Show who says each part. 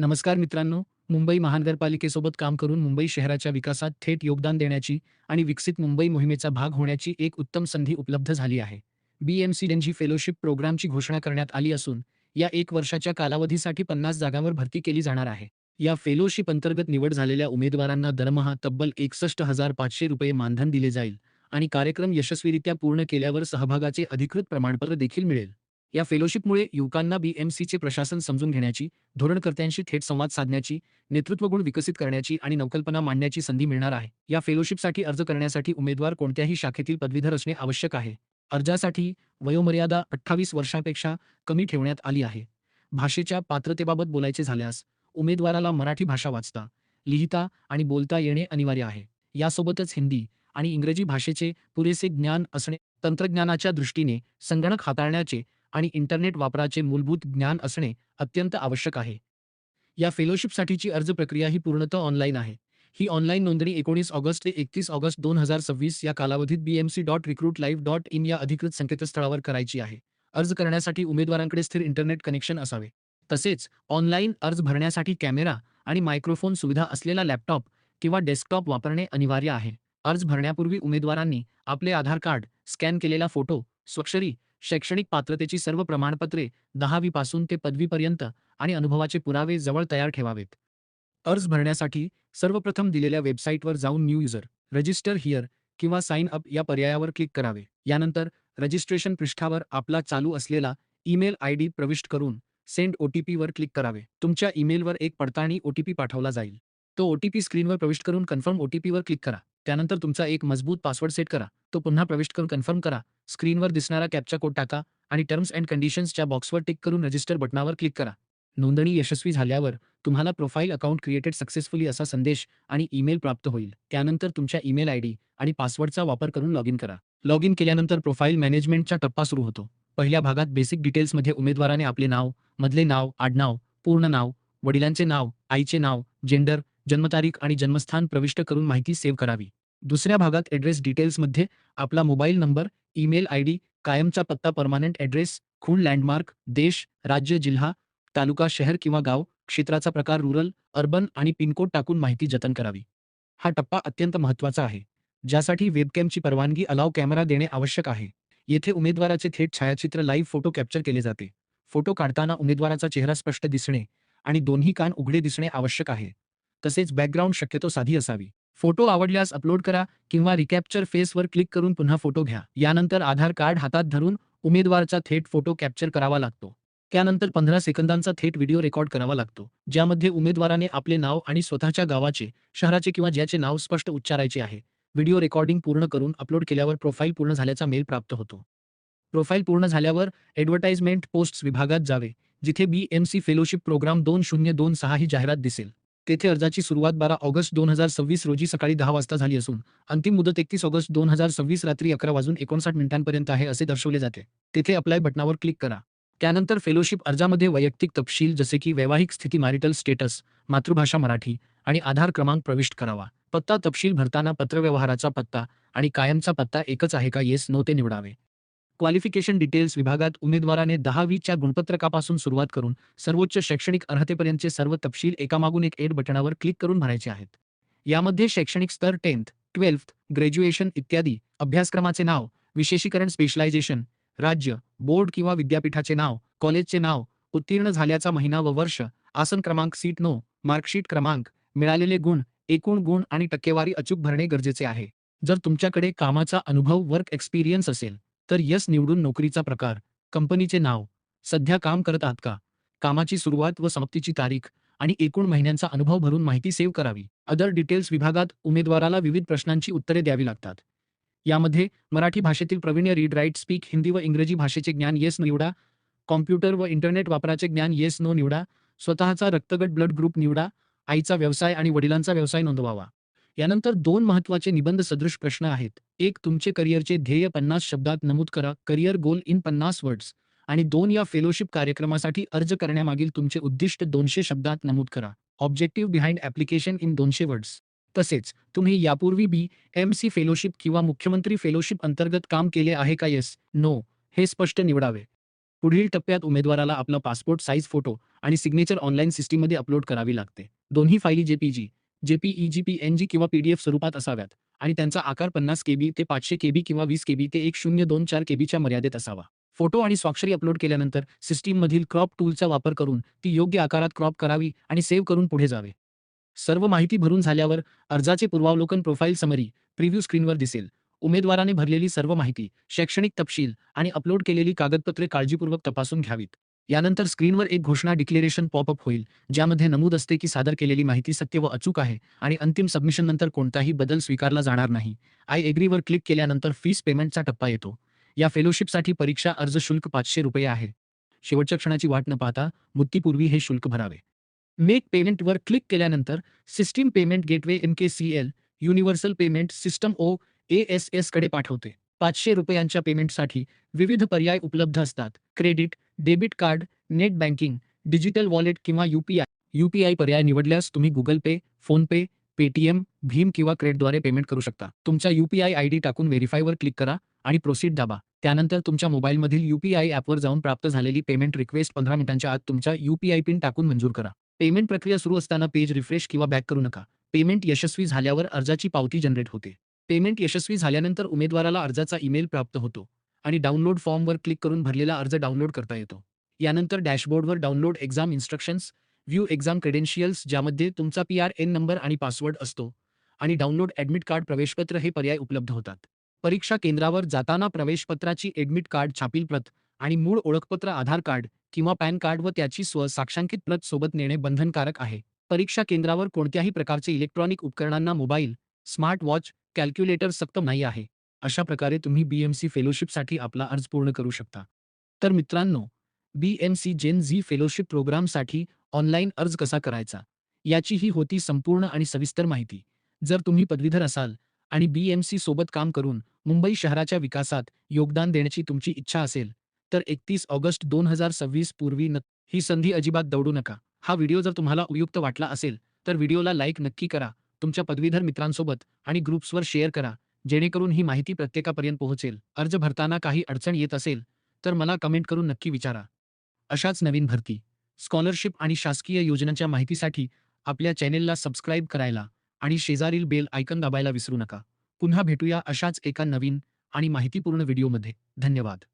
Speaker 1: नमस्कार मित्रांनो, मुंबई महानगरपालिकेसोबत काम करून मुंबई शहराच्या विकासात थेट योगदान देण्याची आणि विकसित मुंबई मोहिमेचा भाग होण्याची एक उत्तम संधी उपलब्ध झाली आहे. BMC फेलोशिप प्रोग्रामची घोषणा करण्यात आली असून, या 1 वर्षाच्या कालावधीसाठी 50 जागांवर भरती केली जाणार आहे. या फेलोशिप अंतर्गत निवड झालेल्या उमेदवारांना दरमहा तब्बल ₹61,500 मानधन दिले जाईल आणि कार्यक्रम यशस्वीरित्या पूर्ण केल्यावर सहभागाचे अधिकृत प्रमाणपत्र देखील मिळेल. या फेलोशिपमुळे युवकांना BMCचे प्रशासन समजून घेण्याची, धोरणकर्त्यांशी थेट संवाद साधण्याची, नेतृत्वगुण विकसित करण्याची आणि नवकल्पना मांडण्याची संधी मिळणार आहे. या फेलोशिपसाठी अर्ज करण्यासाठी उमेदवार कोणत्याही शाखेतील पदवीधर असणे आवश्यक आहे. अर्जासाठी वयोमर्यादा 28 वर्षांपेक्षा कमी ठेवण्यात आली आहे. भाषेच्या पात्रतेबाबत बोलायचे झाल्यास, उमेदवाराला मराठी भाषा वाचता, लिहिता आणि बोलता येणे अनिवार्य आहे. यासोबतच हिंदी आणि इंग्रजी भाषेचे पुरेसे ज्ञान असणे, तंत्रज्ञानाच्या दृष्टीने संगणक हाताळण्याचे आणि इंटरनेट वापराचे मूलभूत ज्ञान असणे अत्यंत आवश्यक आहे. या फेलोशिपसाठीची अर्ज प्रक्रिया ही पूर्णतः ऑनलाईन आहे. ही ऑनलाईन नोंदणी 19 ऑगस्ट ते 31 ऑगस्ट 2026 या कालावधीत bmc.recruitlive.in या अधिकृत संकेतस्थळावर करायची आहे. अर्ज करण्यासाठी उमेदवारांकडे स्थिर इंटरनेट कनेक्शन असावे. तसेच ऑनलाईन अर्ज भरण्यासाठी कॅमेरा आणि मायक्रोफोन सुविधा असलेला लॅपटॉप किंवा डेस्कटॉप वापरणे अनिवार्य आहे. अर्ज भरण्यापूर्वी उमेदवारांनी आपले आधार कार्ड, स्कॅन केलेला फोटो, स्वाक्षरी, शैक्षणिक पात्रतेची सर्व प्रमाणपत्रे 10वी पासून ते पदवीपर्यंत आणि अनुभवाचे पुरावे जवळ तयार ठेवावेत. अर्ज भरण्यासाठी सर्वप्रथम दिलेल्या वेबसाईटवर जाऊन न्यू युजर, रजिस्टर हिअर किंवा साइन अप या पर्यायावर क्लिक करावे. यानंतर रजिस्ट्रेशन पृष्ठावर आपला चालू असलेला ईमेल आयडी प्रविष्ट करून सेंड OTPवर क्लिक करावे. तुमच्या ईमेलवर एक पडताळणी OTP पाठवला जाईल. तो OTP स्क्रीनवर प्रविष्ट करून कन्फर्म OTPवर क्लिक करा. त्यानंतर तुमचा एक मजबूत पासवर्ड सेट करा. तो पुन्हा प्रविष्ट करून कन्फर्म करा. स्क्रीनवर दिसणारा कॅप्चा कोड टाका आणि टर्म्स अँड कंडिशन्सच्या बॉक्सवर टिक करून रजिस्टर बटनावर क्लिक करा. नोंदणी यशस्वी झाल्यावर तुम्हाला प्रोफाइल अकाउंट क्रिएटेड सक्सेसफुली असा संदेश आणि ईमेल प्राप्त होईल. त्यानंतर तुमच्या ईमेल आयडी आणि पासवर्डचा वापर करून लॉगिन करा. लॉगिन केल्यानंतर प्रोफाइल मॅनेजमेंटचा टप्पा सुरू होतो. पहिल्या भागात बेसिक डिटेल्समध्ये उमेदवाराने आपले नाव, मधले नाव, आडनाव, पूर्ण नाव, वडिलांचे नाव, आईचे नाव, जेंडर, जन्मतारीख आणि जन्मस्थान प्रविष्ट करून माहिती सेव्ह करावी. दुसऱ्या भागात ॲड्रेस डिटेल्समध्ये आपला मोबाईल नंबर, ईमेल आयडी, कायमचा पत्ता, परमानंट ॲड्रेस, खूण, लँडमार्क, देश, राज्य, जिल्हा, तालुका, शहर किंवा गाव, क्षेत्राचा प्रकार रूरल, अर्बन आणि पिनकोड टाकून माहिती जतन करावी. हा टप्पा अत्यंत महत्त्वाचा आहे, ज्यासाठी वेबकॅमची परवानगी अलाव कॅमेरा देणे आवश्यक आहे. येथे उमेदवाराचे थेट छायाचित्र लाईव्ह फोटो कॅप्चर केले जाते. फोटो काढताना उमेदवाराचा चेहरा स्पष्ट दिसणे आणि दोन्ही कान उघडे दिसणे आवश्यक आहे. तसेच बॅकग्राऊंड शक्यतो साधी असावी. फोटो आवडल्यास अपलोड करा किंवा रिकॅप्चर फेसवर क्लिक करून पुन्हा फोटो घ्या. यानंतर आधार कार्ड हातात धरून उमेदवाराचा थेट फोटो कॅप्चर करावा लागतो. त्यानंतर 15 सेकंदांचा थेट व्हिडिओ रेकॉर्ड करावा लागतो, ज्यामध्ये उमेदवाराने आपले नाव आणि स्वतःच्या गावाचे, शहराचे किंवा ज्याचे नाव स्पष्ट उच्चारायचे आहे. व्हिडिओ रेकॉर्डिंग पूर्ण करून अपलोड केल्यावर प्रोफाइल पूर्ण झाल्याचा मेल प्राप्त होतो. प्रोफाइल पूर्ण झाल्यावर ॲडव्हर्टाइजमेंट पोस्ट्स विभागात जावे, जिथे BMC फेलोशिप प्रोग्राम 2026 ही जाहिरात दिसेल. तेथे अर्जाची सुरुवात 12 ऑगस्ट 2026 रोजी सकाळी 10 वाजता झाली असून, अंतिम मुदत 31 ऑगस्ट 2026 रात्री 11:59 आहे असे दर्शवले जाते. तेथे अप्लाय बटनावर क्लिक करा. त्यानंतर फेलोशिप अर्जामध्ये वैयक्तिक तपशील जसे की वैवाहिक स्थिती, मॅरिटल स्टेटस, मातृभाषा मराठी आणि आधार क्रमांक प्रविष्ट करावा. पत्ता तपशील भरताना पत्रव्यवहाराचा पत्ता आणि कायमचा पत्ता एकच आहे का, येस नो ते निवडावे. क्वालिफिकेशन डिटेल्स विभागात उमेदवाराने 10वीच्या गुणपत्रकापासून सुरुवात करून सर्वोच्च शैक्षणिक अर्हतेपर्यंतचे सर्व तपशील एकामागून एक एड बटनावर क्लिक करून भरायचे आहेत. यामध्ये शैक्षणिक स्तर 10th, 12th, ग्रॅज्युएशन इत्यादी, अभ्यासक्रमाचे नाव, विशेषीकरण स्पेशलायझेशन, राज्य, बोर्ड किंवा विद्यापीठाचे नाव, कॉलेजचे नाव, उत्तीर्ण झाल्याचा महिना व वर्ष, आसन क्रमांक, सीट नो, मार्कशीट क्रमांक, मिळालेले गुण, एकूण गुण आणि टक्केवारी अचूक भरणे गरजेचे आहे. जर तुमच्याकडे कामाचा अनुभव, वर्क एक्सपिरियन्स असेल तर यस निवडून नोकरीचा प्रकार, कंपनीचे नाव, सध्या काम करत आहात का, कामाची सुरुवात व समाप्तीची तारीख आणि एकूण महिन्यांचा अनुभव भरून माहिती सेव्ह करावी. अदर डिटेल्स विभागात उमेदवाराला विविध प्रश्नांची उत्तरे द्यावी लागतात. यामध्ये मराठी भाषेतील प्रावीण्य, रीड राईट स्पीक, हिंदी व इंग्रजी भाषेचे ज्ञान, येस निवडा. कॉम्प्युटर व इंटरनेट वापराचे ज्ञान, येस नो निवडा. स्वतःचा रक्तगट, ब्लड ग्रुप निवडा. आईचा व्यवसाय आणि वडिलांचा व्यवसाय नोंदवावा. यानंतर 2 महत्त्वाचे निबंध सदृश प्रश्न आहेत. एक, तुमचे करिअरचे ध्येय 50 शब्दात नमूद करा, करिअर गोल इन 50 वर्ड्स. आणि 2, या फेलोशिप कार्यक्रमासाठी अर्ज करण्यामागील तुमचे उद्दिष्ट 200 शब्दात नमूद करा. Objective behind application in 200 words. तसेच तुम्ही यापूर्वी BMC फेलोशिप किंवा मुख्यमंत्री फेलोशिप अंतर्गत काम केले आहे का, येस, नो हे स्पष्ट निवडावे. पुढील टप्प्यात उमेदवाराला आपला पासपोर्ट साईज फोटो आणि सिग्नेचर ऑनलाईन सिस्टीममध्ये अपलोड करावी लागते. दोन्ही फायली जेपीजी, जेपीईजी, पीएनजी किंवा पीडीएफ स्वरूपात असाव्यात आणि त्यांचा आकार 50 केबी ते 500 केबी किंवा 20 केबी ते 1024 केबीच्या मर्यादेत असावा. फोटो आणि स्वाक्षरी अपलोड केल्यानंतर सिस्टीममधील क्रॉप टूलचा वापर करून ती योग्य आकारात क्रॉप करावी आणि सेव्ह करून पुढे जावे. सर्व माहिती भरून झाल्यावर अर्जाचे पूर्वावलोकन प्रोफाईल समरी प्रिव्ह्यू स्क्रीनवर दिसेल. उमेदवाराने भरलेली सर्व माहिती, शैक्षणिक तपशील आणि अपलोड केलेली कागदपत्रे काळजीपूर्वक तपासून घ्यावीत. यानंतर स्क्रीनवर एक घोषणा डिक्लेरेशन पॉपअप होईल, ज्यामध्ये नमूद असते की सादर केलेली माहिती सत्य व अचूक आहे आणि अंतिम सबमिशननंतर कोणताही बदल स्वीकारला जाणार नाही. आय एग्रीवर क्लिक केल्यानंतर फीस पेमेंटचा टप्पा येतो. या फेलोशिपसाठी परीक्षा अर्ज शुल्क ₹500 आहे. शेवटच्या क्षणाची वाट न पाहता मुदतीपूर्वी हे शुल्क भरावे. मेक पेमेंटवर क्लिक केल्यानंतर system payment gateway MKCL universal payment system OASS कडे पाठवते. ₹500 पेमेंटसाठी विविध पर्याय उपलब्ध असतात. Credit, debit card, net banking, digital wallet किंवा यूपीआय पर्याय निवडल्यास तुम्ही गुगल पे, फोनपे, पेटीएम, भीम किंवा क्रेडद्वारे पेमेंट करू शकता. तुमचा यूपीआय आयडी टाकून व्हेरीफायवर क्लिक करा आणि प्रोसीड दाबा. त्यानंतर तुमच्या मोबाईलमधील यूपीआय ॲपवर जाऊन प्राप्त झालेली पेमेंट रिक्वेस्ट 15 मिनिटांच्या आत तुमच्या यूपीआय पिन टाकून मंजूर करा. पेमेंट प्रक्रिया सुरू असताना पेज रिफ्रेश किंवा बॅक करू नका. पेमेंट यशस्वी झाल्यावर अर्जाची पावती जनरेट होते. पेमेंट यशस्वी झाल्यानंतर उमेदवाराला अर्जाचा ईमेल प्राप्त होतो आणि डाउनलोड फॉर्मवर क्लिक करून भरलेला अर्ज डाउनलोड करता येतो. यानंतर डॅशबोर्डवर download exam instructions, view exam credentials ज्यामध्ये तुमचा PRN नंबर आणि पासवर्ड असतो आणि डाउनलोड ॲडमिट कार्ड प्रवेशपत्र हे पर्याय उपलब्ध होतात. परीक्षा केंद्रावर जाताना प्रवेशपत्राची ॲडमिट कार्ड छापील प्रत आणि मूळ ओळखपत्र आधार कार्ड किंवा पॅन कार्ड व त्याची साक्षांकित प्रत सोबत नेणे बंधनकारक आहे. परीक्षा केंद्रावर कोणत्याही प्रकारचे इलेक्ट्रॉनिक उपकरणांना मोबाईल, स्मार्ट वॉच, कॅल्क्युलेटर सक्त नाही आहे. अशा प्रकारे तुम्ही BMC फेलोशिपसाठी आपला अर्ज पूर्ण करू शकता. तर मित्रांनो, BMC जेन झी फेलोशिप प्रोग्रामसाठी ऑनलाईन अर्ज कसा करायचा, याची ही होती संपूर्ण आणि सविस्तर माहिती. जर तुम्ही पदवीधर असाल आणि BMC सोबत काम करून मुंबई शहराच्या विकासात योगदान देण्याची तुमची इच्छा असेल, तर 31 ऑगस्ट 2026 पूर्वी ही संधी अजिबात दवडू नका. हा व्हिडिओ जर तुम्हाला उपयुक्त वाटला असेल, तर व्हिडिओला लाईक नक्की करा. तुमच्या पदवीधर मित्रांसोबत आणि ग्रुप्सवर शेअर करा, जेणेकरून ही माहिती प्रत्येकापर्यंत पोहोचेल. अर्ज भरताना काही अडचण येत असेल, तर मला कमेंट करून नक्की विचारा. अशाच नवीन भरती, स्कॉलरशिप आणि शासकीय योजनांच्या माहितीसाठी आपल्या चॅनेलला सबस्क्राईब करायला आणि शेजारील बेल आयकॉन दाबायला विसरू नका. पुन्हा भेटूया अशाच एका नवीन आणि माहितीपूर्ण व्हिडिओमध्ये. धन्यवाद.